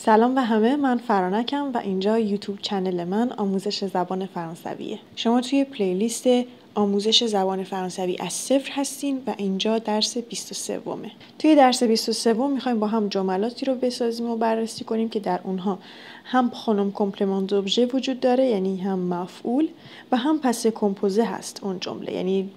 سلام به همه، من فرانکم و اینجا یوتیوب چنل من آموزش زبان فرانسویه. شما توی پلیلیست آموزش زبان فرانسوی از صفر هستین و اینجا درس 23. توی درس 23 میخوایم با هم جملاتی رو بسازیم و بررسی کنیم که در اونها هم پرونوم کمپلمان دوبژه وجود داره، یعنی هم مفعول، و هم پسه کمپوزه هست اون جمله، یعنی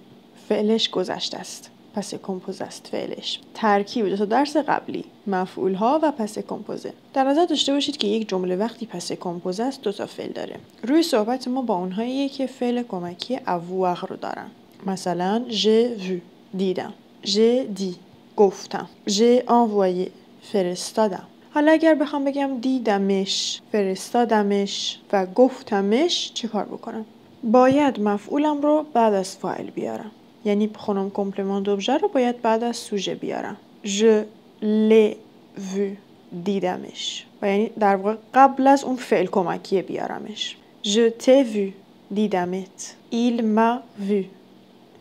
فعلش گذشته است. پس کمپوزه است فعلش. ترکیب دو تا درس قبلی، مفعول ها و پس کمپوزه. در نظر داشته باشید که یک جمله وقتی پس کمپوزه است دو تا فعل داره. روی صحبت ما با اونهاییه که فعل کمکی avoir رو دارن. مثلا j'ai vu دیدم، j'ai dit گفتم، j'ai envoyé فرستادم. حالا اگر بخوام بگم دیدمش، فرستادمش و گفتمش چه کار بکنم؟ باید مفعولم رو بعد از فاعل بیارم. یعنی پرونوم کمپلمان دوبژه رو باید بعد از سوژه بیارم. Je l'ai vu دیدمش و یعنی در واقع قبل از اون فعل کمکیه بیارمش. Je t'ai vu دیدمت. Il m'a vu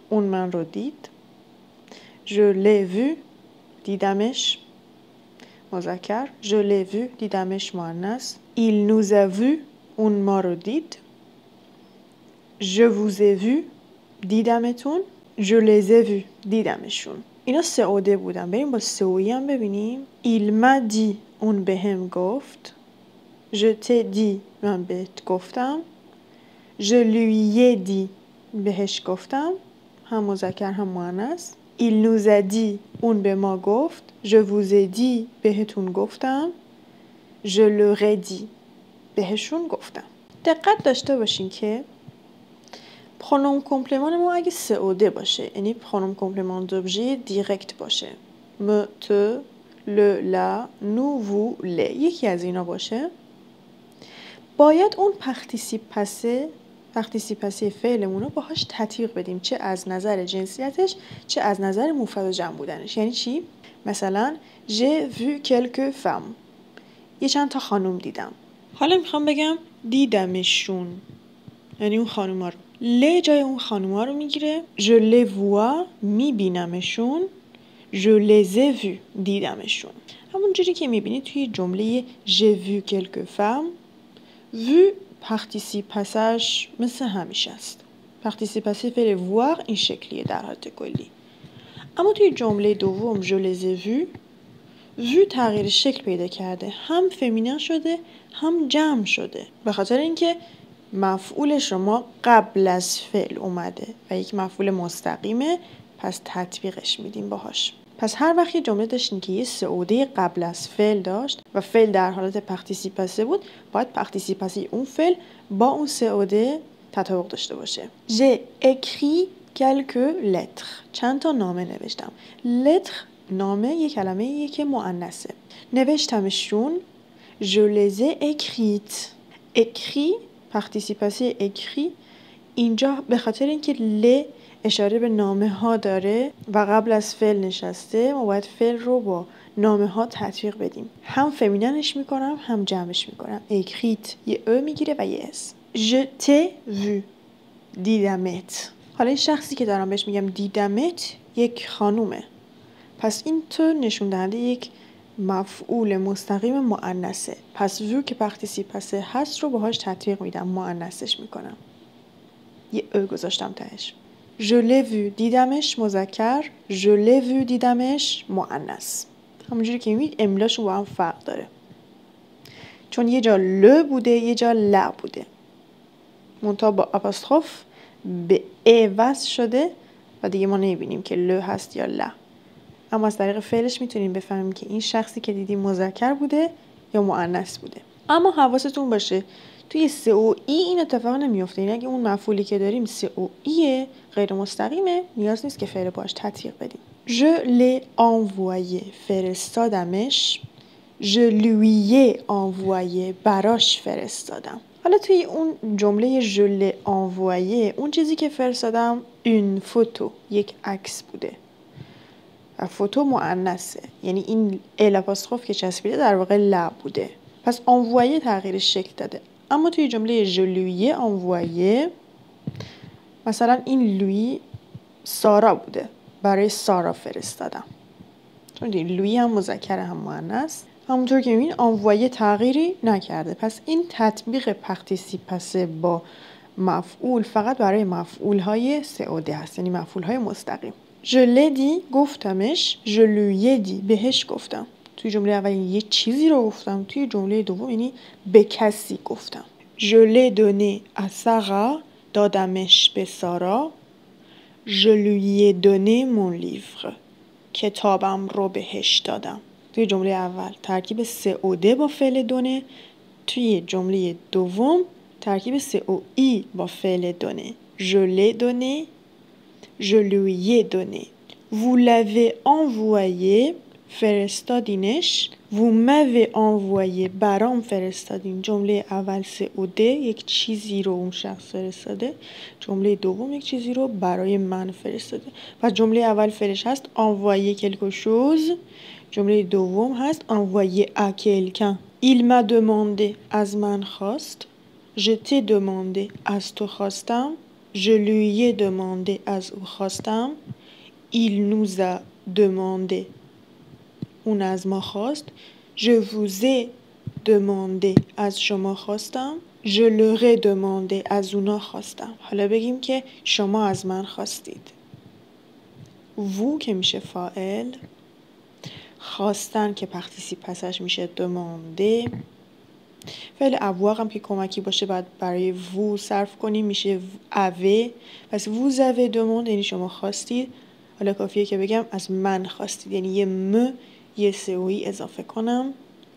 اون من رو دید. Je l'ai vu دیدمش مذکر. Je l'ai vu دیدمش مؤنث. Il nous a vu اون ما رو دید. Je vous ai vu دیدمتون. Je les ai vus دیدمشون. اینا سعوده بودن. بریم با سعویی هم ببینیم. Il m'a dit اون بهم گفت. Je t'ai dit من بهت گفتم. Je lui ai dit بهش گفتم. هم مذکر هم مؤنث. Il nous a dit اون به ما گفت. Je vous ai dit بهتون گفتم. Je leur ai dit بهشون گفتم. دقت داشته باشین که پرونوم کمپلمان ما اگه سعوده باشه، یعنی پرونوم کمپلمان دوبژه دیرکت باشه، me te le la nous vous les، یکی از اینا باشه، باید اون پارتیسیپاسه فعلمون رو باهاش تطبیق بدیم، چه از نظر جنسیتش چه از نظر مفرد و جمع بودنش. یعنی چی؟ مثلا j'ai vu quelques femmes، یه چند تا خانم دیدم. حالا میخوام بگم دیدمشون، یعنی اون خانوما رو. ل جای اون خانوما رو میگیره. je les vois میبینمشون. je les ai vus دیدمشون. همون جوری که میبینید توی جمله j'ai vu quelques femmes، vu پارتیسیپاسش مثل همیشه است. پارتیسیپاسه فعل voir این شکلیه در حالت کلی. اما توی جمله دوم je les ai vus، vu تغییر شکل پیدا کرده، هم فمینین شده هم جمع شده، به خاطر اینکه مفعول شما قبل از فعل اومده و یک مفعول مستقیمه، پس تطبیقش میدیم باهاش. پس هر وقت یه جمله داشتین که یه سعوده قبل از فعل داشت و فعل در حالت پارتیسیپاسه بود، باید پارتیسیپاسه اون فعل با اون سعوده تطابق داشته باشه. j'ai écrit quelques lettres، چند تا نامه نوشتم. lettre نامه یه کلمه یه که مؤنثه. نوشتمشون je les ai écrites. écrit پارتیسیپاسه écrit اینجا به خاطر اینکه ل اشاره به نامه ها داره و قبل از فعل نشسته، ما باید فعل رو با نامه ها تطبیق بدیم. هم فمینینش میکنم هم جمعش میکنم. écrite یه او میگیره و یه اس. je t'ai vu دیدمت. حالا این شخصی که دارم بهش میگم دیدمت یک خانومه، پس این تو نشون دهنده یک مفعول مستقیم مؤنثه. پس وو که پارتیسیپاسه هست رو باهاش تطبیق میدم، مؤنثش میکنم، یه او گذاشتم تهش. je l'ai vu دیدمش مذکر. je l'ai vu دیدمش مؤنث. همونجوری که میبینید املاشون با هم فرق داره، چون یه جا ل بوده یه جا ل بوده، منتها با آپاستروف به ا وصل شده و دیگه ما نمیبینیم که ل هست یا ل. اما از طریق فعلش میتونیم بفهمیم که این شخصی که دیدیم مذکر بوده یا مؤنث بوده. اما حواستون باشه توی س و ای این اتفاق نمیفته. این اگه اون مفعولی که داریم س و ای غیر مستقیمه، نیاز نیست که فعل باش تطبیق بدیم. je l'ai envoyé فرستادمش. je lui ai envoyé براش فرستادم. حالا توی اون جمله je l'ai envoyé اون چیزی که فرستادم une photo یک عکس بوده و فوتو مؤنثه، یعنی این ال آپاستروف که چسبیده در واقع ل بوده، پس انوایه تغییر شکل داده. اما توی جمله je lui ai envoyé مثلا این لوی سارا بوده، برای سارا فرستادم، چون لوی هم مذکر هم مؤنث. همونطور که میبینید انوایه تغییری نکرده. پس این تطبیق پارتیسیپاسه با مفعول فقط برای مفعول های COD هست، یعنی مفعول های مستقیم. Je l'ai dit گفتمش، je lui ai dit بهش گفتم. توی جمله اولی یه چیزی رو گفتم، توی جمله دوم یعنی به کسی گفتم. Je l'ai donné à Sarah دادمش به سارا. Je lui ai donné mon livre کتابم رو بهش دادم. توی جمله اول ترکیب COD با فعل دونه، توی جمله دوم ترکیب COI با فعل دونه. Je l'ai donné, je lui ai donné. Vous l'avez envoyé فرستادینش. Vous m'avez envoyé برام فرستادین. جمله اول COD یک چیزی رو اون شخص فرستاده، جمله دوم یک چیزی رو برای من فرستاده. و جمله اول فعلش هست envoyer quelque chose، جمله دوم هست envoyer à quelqu'un. Il m'a demandé از من خواست. Je t'ai demandé از تو خواستم. Je lui ai demandé از او خواستم. Il nous a demandé اون از ما خواست. Je vous ai demandé از شما خواستم. Je leur ai demandé از اونا خواستم. حالا بگیم که شما از من خواستید. vous که میشه فاعل، خواستن که پارتیسیپاسش میشه demander، فعل avoir هم که کمکی باشه بعد برای vous صرف کنیم میشه avez. پس vous avez demandé یعنی شما خواستید. حالا کافیه که بگم از من خواستید، یعنی یه م یه COI اضافه کنم.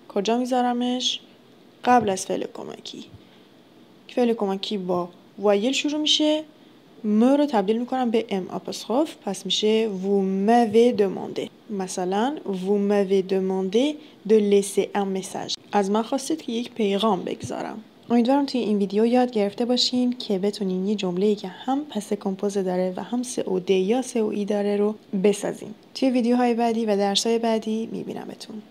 کجا میذارمش؟ قبل از فعل کمکی. فعل کمکی با وایل شروع میشه، م رو تبدیل میکنم به ام آپوستروف، پس میشه vous m'avez demandé. مثلا vous m'avez demandé de laisser un message. از من خواستید که یک پیغام بگذارم. امیدوارم توی این ویدیو یاد گرفته باشین که بتونین یه جمله‌ای که هم پس کمپوز داره و هم COD یا COI داره رو بسازین. توی ویدیوهای بعدی و درس‌های بعدی میبینمتون.